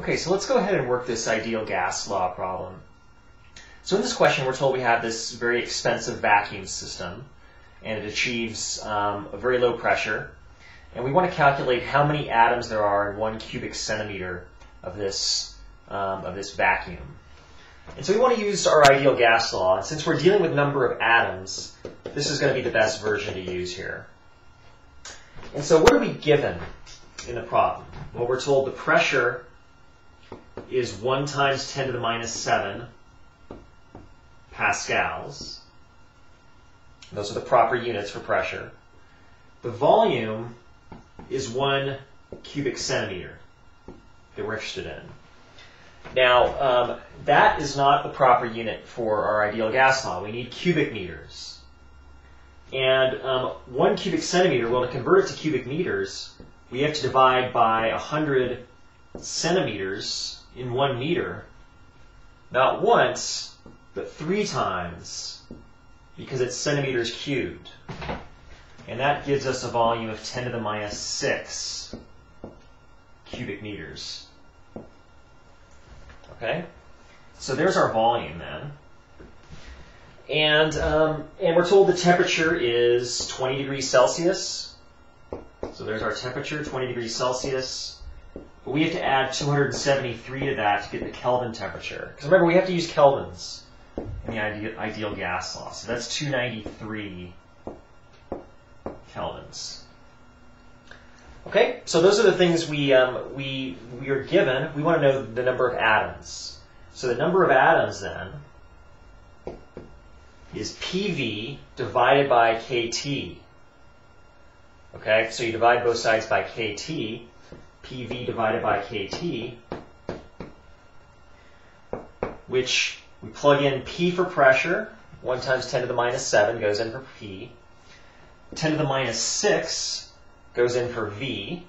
Okay, so let's go ahead and work this ideal gas law problem. So in this question, we're told we have this very expensive vacuum system, and it achieves a very low pressure. And we want to calculate how many atoms there are in 1 cubic centimeter of this vacuum. And so we want to use our ideal gas law. And since we're dealing with number of atoms, this is going to be the best version to use here. And so what are we given in the problem? Well, we're told the pressure is 1 times 10 to the minus 7 pascals. Those are the proper units for pressure. The volume is 1 cubic centimeter that we're interested in. Now, that is not the proper unit for our ideal gas law. We need cubic meters. And 1 cubic centimeter, well, to convert it to cubic meters, we have to divide by 100 centimeters in 1 meter, not once, but 3 times, because it's centimeters cubed. And that gives us a volume of 10 to the minus 6 cubic meters. Okay? So there's our volume then. And we're told the temperature is 20 degrees Celsius. So there's our temperature, 20 degrees Celsius. But we have to add 273 to that to get the Kelvin temperature. Because remember, we have to use kelvins in the ideal gas law. So that's 293 kelvins. Okay, so those are the things we are given. We want to know the number of atoms. So the number of atoms then is PV divided by KT. Okay, so you divide both sides by KT. PV divided by KT, which we plug in P for pressure. 1 times 10 to the minus 7 goes in for P. 10 to the minus 6 goes in for V.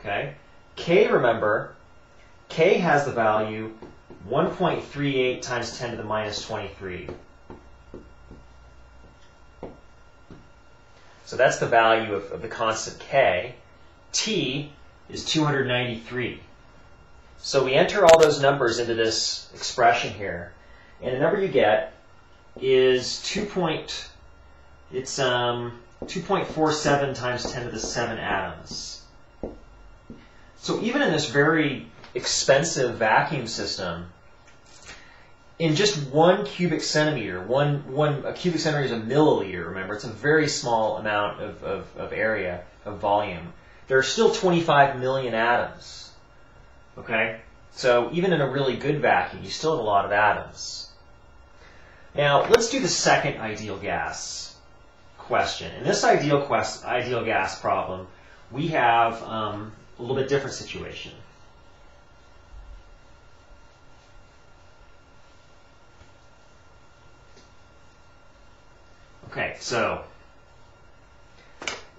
Okay. K, remember, K has the value 1.38 times 10 to the minus 23. So that's the value of the constant K. T is 293. So we enter all those numbers into this expression here, and the number you get is 2.47 times 10 to the 7 atoms. So even in this very expensive vacuum system, in just 1 cubic centimeter, a cubic centimeter is a milliliter, remember, it's a very small amount of area, of volume. There are still 25 million atoms. Okay? So even in a really good vacuum, you still have a lot of atoms. Now, let's do the second ideal gas question. In this ideal gas problem, we have a little bit different situation. Okay, so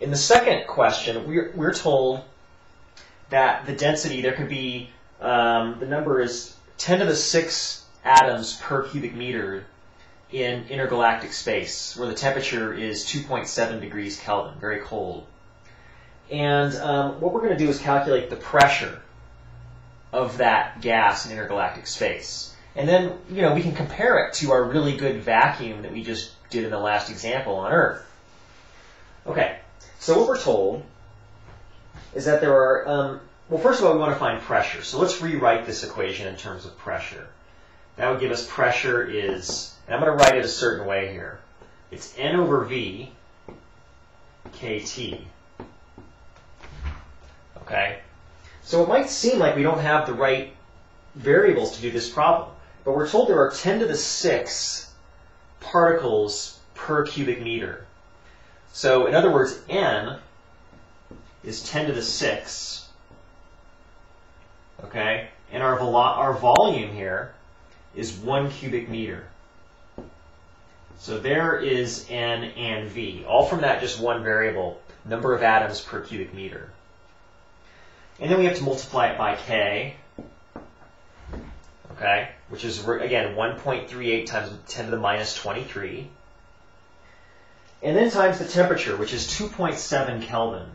in the second question, we're told that the density, there could be, the number is 10 to the 6 atoms per cubic meter in intergalactic space, where the temperature is 2.7 degrees Kelvin, very cold. And what we're going to do is calculate the pressure of that gas in intergalactic space. And then, we can compare it to our really good vacuum that we just did in the last example on Earth. Okay. So what we're told is that there are, well, first of all, we want to find pressure. So let's rewrite this equation in terms of pressure. That would give us pressure is, and I'm going to write it a certain way here. It's N over V KT. Okay? So it might seem like we don't have the right variables to do this problem, but we're told there are 10 to the 6 particles per cubic meter. So, in other words, N is 10 to the 6, okay? And our volume here is 1 cubic meter. So there is N and V, all from that just one variable, number of atoms per cubic meter. And then we have to multiply it by K, okay? Which is, again, 1.38 times 10 to the minus 23. And then times the temperature, which is 2.7 Kelvin.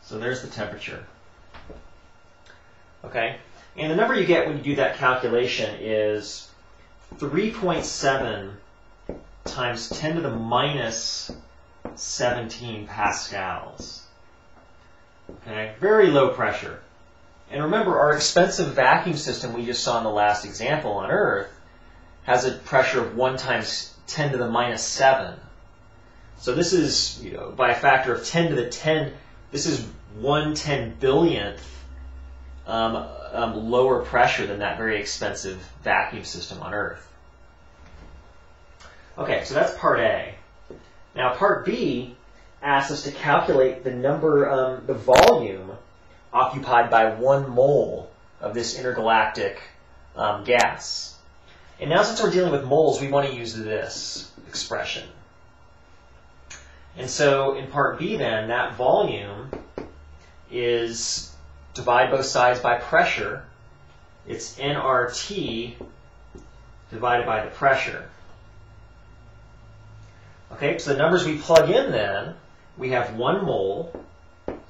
So there's the temperature. Okay? And the number you get when you do that calculation is 3.7 times 10 to the minus 17 pascals. Okay? Very low pressure. And remember, our expensive vacuum system we just saw in the last example on Earth has a pressure of 1 times 10 to the minus 7. So this is, by a factor of 10 to the 10, this is 1/10,000,000th lower pressure than that very expensive vacuum system on Earth. Okay, so that's part A. Now part B asks us to calculate the number, the volume occupied by 1 mole of this intergalactic gas. And now since we're dealing with moles, we want to use this expression. And so in part B then, that volume is, divide both sides by pressure, it's nRT divided by the pressure. Okay, so the numbers we plug in then, we have 1 mole,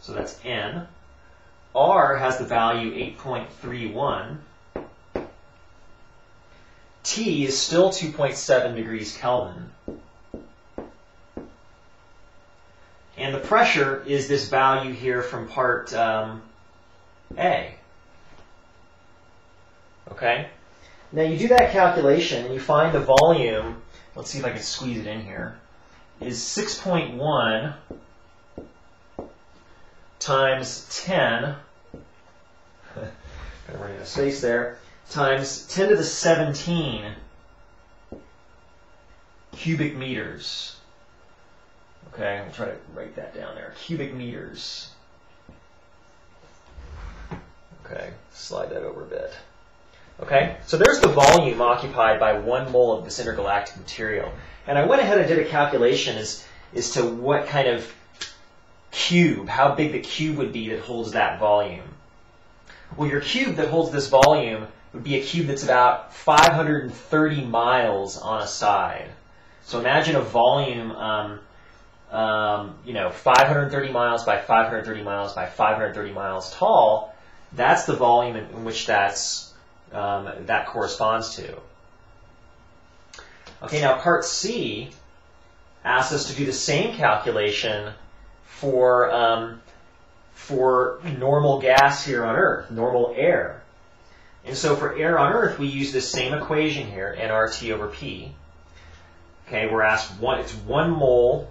so that's N. R has the value 8.31. T is still 2.7 degrees Kelvin. And the pressure is this value here from part A. Okay? Now you do that calculation and you find the volume, let's see if I can squeeze it in here, is 6.1 times 10, gotta run out of space there, times 10 to the 17 cubic meters. Okay, I'll try to write that down there. Cubic meters. Okay, slide that over a bit. Okay, so there's the volume occupied by 1 mole of this intergalactic material. And I went ahead and did a calculation as to what kind of cube, how big the cube would be that holds that volume. Well, your cube that holds this volume would be a cube that's about 530 miles on a side. So imagine a volume 530 miles by 530 miles by 530 miles tall. That's the volume in which that corresponds to. Okay, now part C asks us to do the same calculation for normal gas here on Earth, normal air. And so for air on Earth, we use this same equation here, nRT over P. Okay, we're asked it's 1 mole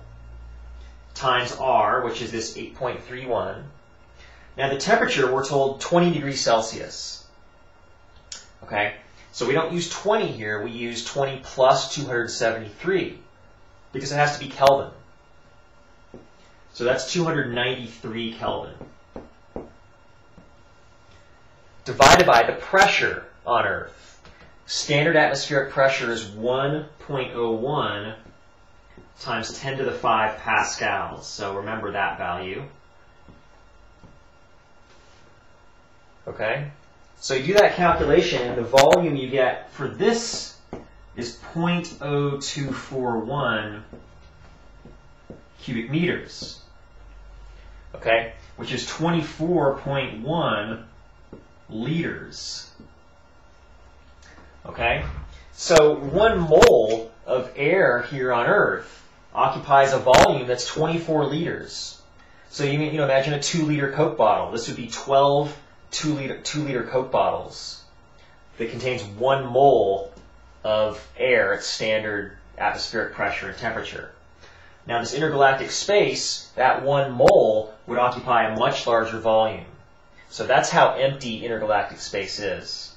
times R, which is this 8.31. Now the temperature, we're told 20 degrees Celsius. Okay, so we don't use 20 here, we use 20 plus 273, because it has to be Kelvin. So that's 293 Kelvin. Divided by the pressure on Earth. Standard atmospheric pressure is 1.01 times 10 to the 5 pascals. So remember that value. Okay? So you do that calculation, and the volume you get for this is 0.0241 cubic meters. Okay? Which is 24.1 liters. Okay? So 1 mole of air here on Earth occupies a volume that's 24 liters. So you imagine a 2-liter Coke bottle. This would be 12 2-liter Coke bottles that contains 1 mole of air at standard atmospheric pressure and temperature. Now this intergalactic space, that 1 mole would occupy a much larger volume. So that's how empty intergalactic space is.